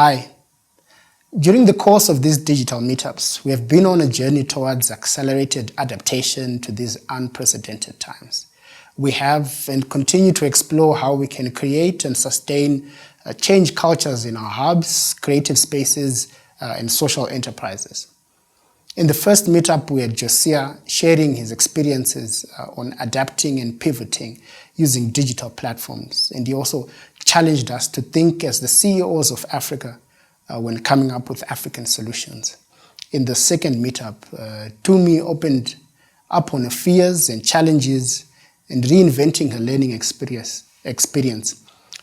Hi. During the course of these digital meetups, we have been on a journey towards accelerated adaptation to these unprecedented times. We have and continue to explore how we can create and sustain change cultures in our hubs, creative spaces, and social enterprises. In the first meetup, we had Josiah sharing his experiences on adapting and pivoting using digital platforms. And he also challenged us to think as the CEOs of Africa when coming up with African solutions. In the second meetup, Tumi opened up on her fears and challenges and reinventing her learning experience.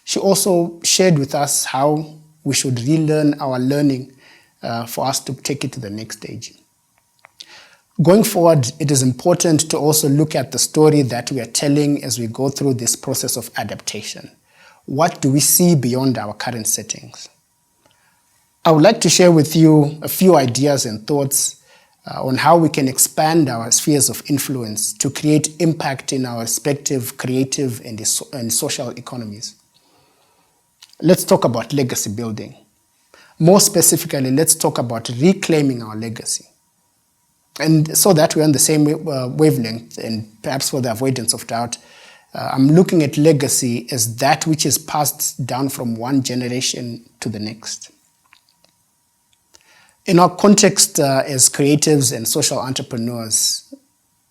She also shared with us how we should relearn our learning for us to take it to the next stage. Going forward, it is important to also look at the story that we are telling as we go through this process of adaptation. What do we see beyond our current settings? I would like to share with you a few ideas and thoughts on how we can expand our spheres of influence to create impact in our respective creative and social economies. Let's talk about legacy building. More specifically, let's talk about reclaiming our legacy. And so that we're on the same wavelength, and perhaps for the avoidance of doubt, I'm looking at legacy as that which is passed down from one generation to the next. In our context as creatives and social entrepreneurs,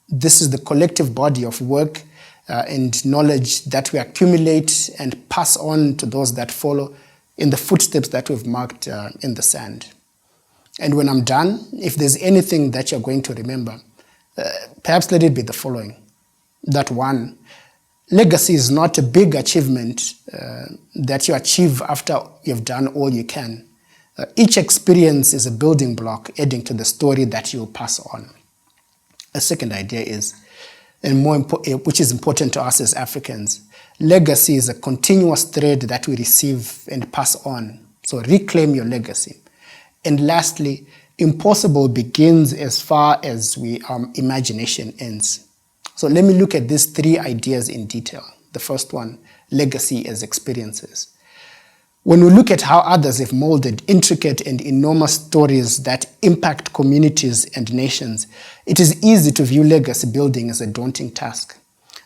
this is the collective body of work and knowledge that we accumulate and pass on to those that follow in the footsteps that we've marked in the sand. And when I'm done, if there's anything that you're going to remember, perhaps let it be the following. That one, legacy is not a big achievement that you achieve after you've done all you can. Each experience is a building block adding to the story that you'll pass on. A second idea is, and which is important to us as Africans, legacy is a continuous thread that we receive and pass on. So reclaim your legacy. And lastly, impossible begins as far as imagination ends. So let me look at these three ideas in detail. The first one, legacy as experiences. When we look at how others have molded intricate and enormous stories that impact communities and nations, it is easy to view legacy building as a daunting task.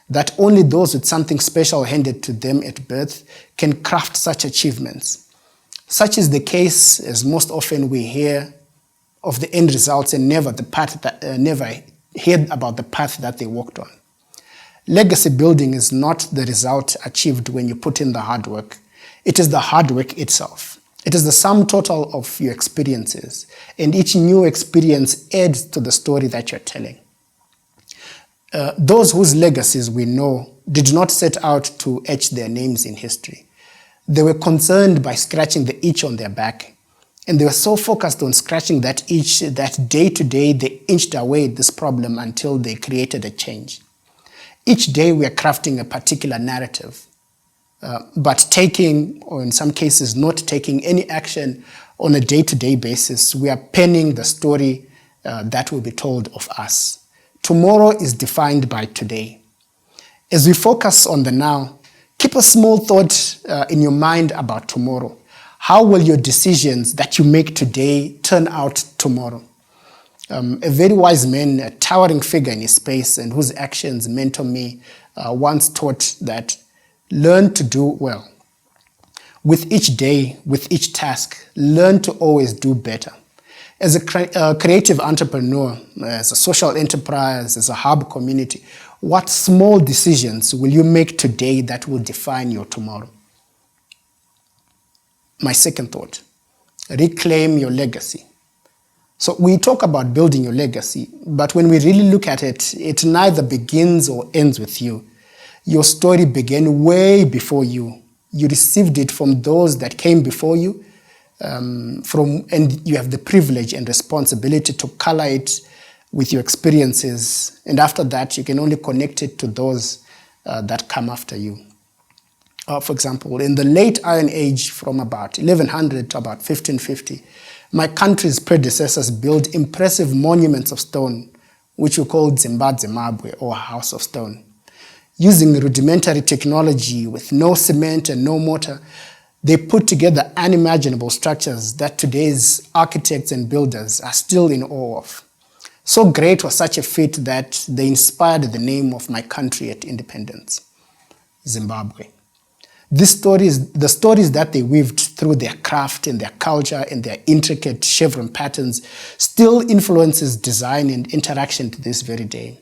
That only those with something special handed to them at birth can craft such achievements. Such is the case, as most often we hear of the end results and never hear about the path that they walked on. Legacy building is not the result achieved when you put in the hard work. It is the hard work itself. It is the sum total of your experiences, and each new experience adds to the story that you're telling. Those whose legacies we know did not set out to etch their names in history. They were concerned by scratching the itch on their back, and they were so focused on scratching that itch that day to day they inched away this problem until they created a change. Each day we are crafting a particular narrative, but taking, or in some cases not taking any action on a day-to-day basis, we are penning the story that will be told of us. Tomorrow is defined by today. As we focus on the now, keep a small thought in your mind about tomorrow. How will your decisions that you make today turn out tomorrow? A very wise man, a towering figure in his space and whose actions mentor me, once taught that learn to do well. With each day, with each task, learn to always do better. As a creative entrepreneur, as a social enterprise, as a hub community, what small decisions will you make today that will define your tomorrow? My second thought, reclaim your legacy. So we talk about building your legacy, but when we really look at it, it neither begins or ends with you. Your story began way before you. You received it from those that came before you, and you have the privilege and responsibility to color it with your experiences, and after that you can only connect it to those that come after you. For example, in the late Iron Age, from about 1100 to about 1550, my country's predecessors built impressive monuments of stone, which we called Zimbabwe, or House of Stone. Using rudimentary technology with no cement and no mortar, They put together unimaginable structures that today's architects and builders are still in awe of. So great was such a feat that they inspired the name of my country at independence, Zimbabwe. The stories that they weaved through their craft and their culture and their intricate chevron patterns still influences design and interaction to this very day.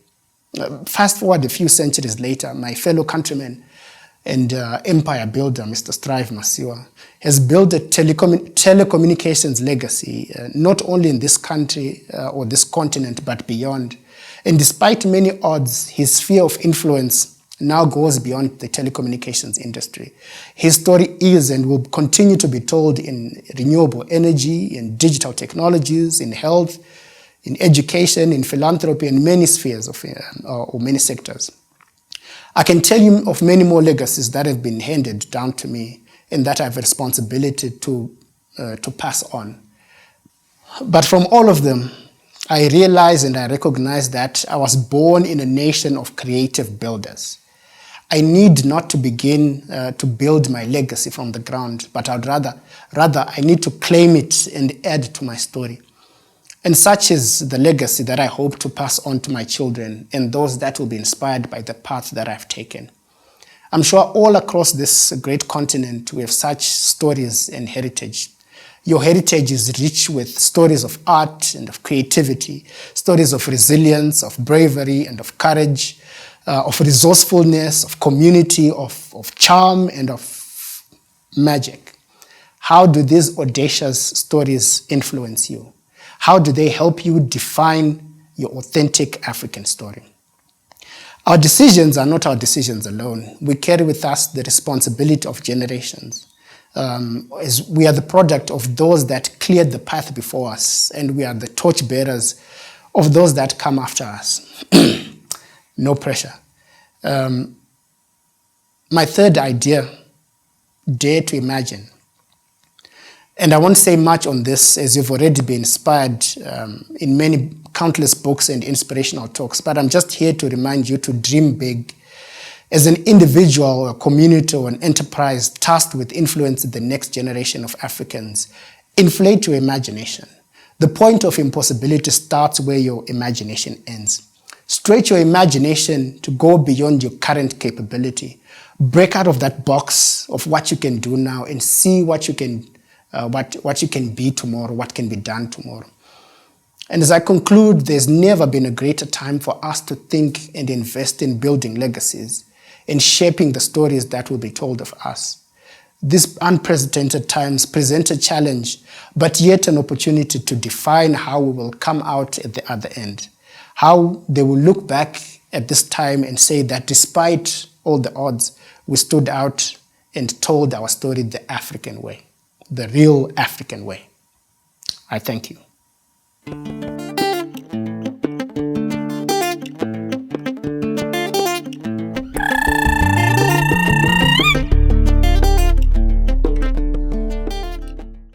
Fast forward a few centuries later, my fellow countryman and empire builder, Mr. Strive Masiwa, has built a telecommunications legacy, not only in this country or this continent, but beyond. And despite many odds, his sphere of influence now goes beyond the telecommunications industry. His story is and will continue to be told in renewable energy, in digital technologies, in health, in education, in philanthropy, and many spheres or many sectors. I can tell you of many more legacies that have been handed down to me and that I have a responsibility to pass on. But from all of them, I realize and I recognize that I was born in a nation of creative builders. I need not to begin to build my legacy from the ground, but I'd rather I need to claim it and add to my story. And such is the legacy that I hope to pass on to my children and those that will be inspired by the path that I've taken. I'm sure all across this great continent we have such stories and heritage. Your heritage is rich with stories of art and of creativity, stories of resilience, of bravery and of courage, of resourcefulness, of community, of charm and of magic. How do these audacious stories influence you? How do they help you define your authentic African story? Our decisions are not our decisions alone. We carry with us the responsibility of generations. As we are the product of those that cleared the path before us, and we are the torch bearers of those that come after us. No pressure. My third idea, dare to imagine. And I won't say much on this as you've already been inspired in many countless books and inspirational talks, but I'm just here to remind you to dream big. As an individual, a community, or an enterprise tasked with influencing the next generation of Africans, inflate your imagination. The point of impossibility starts where your imagination ends. Stretch your imagination to go beyond your current capability. Break out of that box of what you can do now and see what you can be tomorrow, what can be done tomorrow. And as I conclude, there's never been a greater time for us to think and invest in building legacies and shaping the stories that will be told of us. These unprecedented times present a challenge, but yet an opportunity to define how we will come out at the other end. How they will look back at this time and say that despite all the odds, we stood out and told our story the African way, the real African way. I thank you.